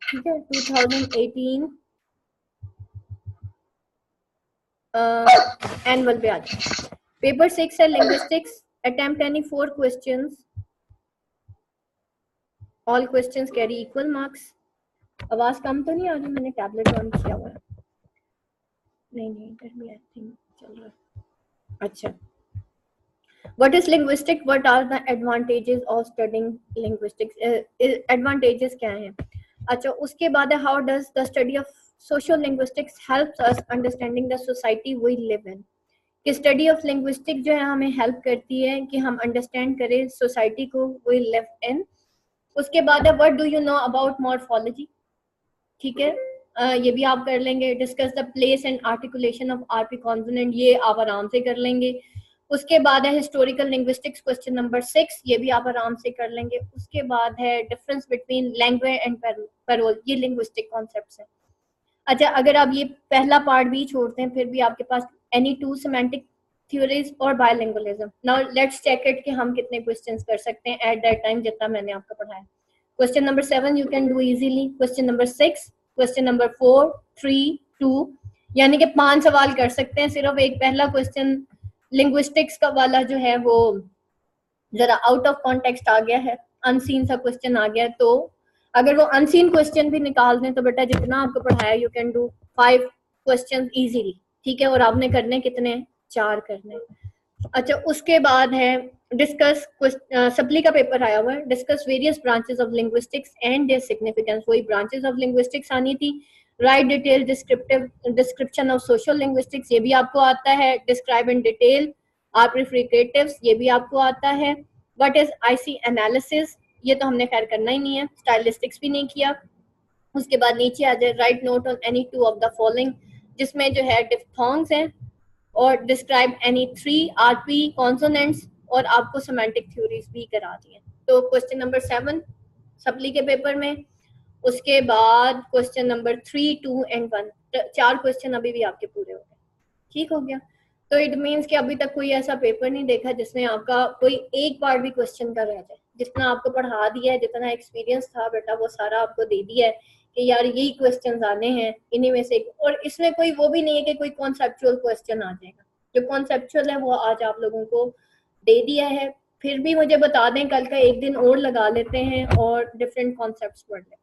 ठीक है 2018 एनुअल पे आ जाए। पेपर 6 है linguistics, attempt any 4 questions, all questions carry equal marks. आवाज कम तो नहीं आ रही? मैंने टैबलेट ऑन किया हुआ है। नहीं इधर भी आई थिंक चल रहा है। अच्छा, what is linguistic, what are the advantages of studying linguistics? Advantages क्या हैं? अच्छा, उसके बाद है how does the study of social linguistics helps us understanding the society we live in? कि स्टडी ऑफ लिंग्विस्टिक जो है हमें हेल्प करती है कि हम अंडरस्टैंड करें सोसाइटी को वी लिव इन। उसके बाद है what do you know about morphology, ठीक है ये भी आप कर लेंगे। Discuss the place and articulation of RP consonant, ये आप आराम से कर लेंगे। उसके बाद है हिस्टोरिकल लिंग्विस्टिक्स क्वेश्चन नंबर 6, ये भी आप आराम से कर लेंगे। उसके बाद है difference between language and parole, ये लिंग्विस्टिक कॉन्सेप्ट्स हैं। अच्छा, अगर आप ये पहला पार्ट भी छोड़ते हैं फिर भी आपके पास एनी टू सेमेंटिक थ्योरीज और बायलिंगुअलिज्म। नाउ लेट्स चेक इट कि हम कितने क्वेश्चंस कर सकते हैं एट दैट टाइम जितना मैंने आपको पढ़ाया। Question number 7 you can do easily, question number 6, question number 4, 3, 2, यानी कि 5 सवाल कर सकते हैं। सिर्फ एक पहला क्वेश्चन लिंग्विस्टिक्स का वाला जो है वो जरा आउट ऑफ कॉन्टेक्स्ट आ गया है, अनसीन सा क्वेश्चन आ गया है, तो अगर वो अनसीन क्वेश्चन भी निकाल दें तो बेटा जितना आपको पढ़ाया you can do 5 question easily, ठीक है। और आपने करने कितने? 4 करने। अच्छा, उसके बाद है डिस्कस, सप्ली का पेपर आया हुआ है, discuss various branches of linguistics and their significance, वही ब्रांचेस ऑफ लिंग्विस्टिक्स आनी थी। Write detail description of social linguistics, ये भी आपको आता है। Describe in detail are fricatives, ये भी आपको आता है। व्हाट इज आईसी एनालिसिस, ये तो हमने खैर करना ही नहीं है। स्टाइलिस्टिक्स भी नहीं किया। उसके बाद नीचे आ जाए right note on any two of the following, जिसमें जो है डिफ्थोंग्स हैं और डिस्क्राइब एनी 3 आरपी कॉन्सोनेंट्स, और आपको सेमेंटिक थ्योरीज भी करा दी है। तो क्वेश्चन नंबर 7 सप्ली के पेपर में। उसके बाद क्वेश्चन नंबर 3, 2 एंड 1, 4 क्वेश्चन अभी भी आपके पूरे हो गए, ठीक हो गया। तो इट मीन्स कि अभी तक कोई ऐसा पेपर नहीं देखा जिसमें आपका कोई एक पार्ट भी क्वेश्चन का रह जाए। जितना आपको पढ़ा दिया है, जितना एक्सपीरियंस था बेटा वो सारा आपको दे दिया है कि यार यही क्वेश्चंस आने हैं, इन्हीं में से। और इसमें कोई वो भी नहीं है कि कोई कॉन्सेप्चुअल क्वेश्चन आ जाएगा, जो कॉन्सेप्चुअल है वो आज आप लोगों को दे दिया है। फिर भी मुझे बता दें, कल का एक दिन और लगा लेते हैं और डिफरेंट कॉन्सेप्ट्स पढ़ लें।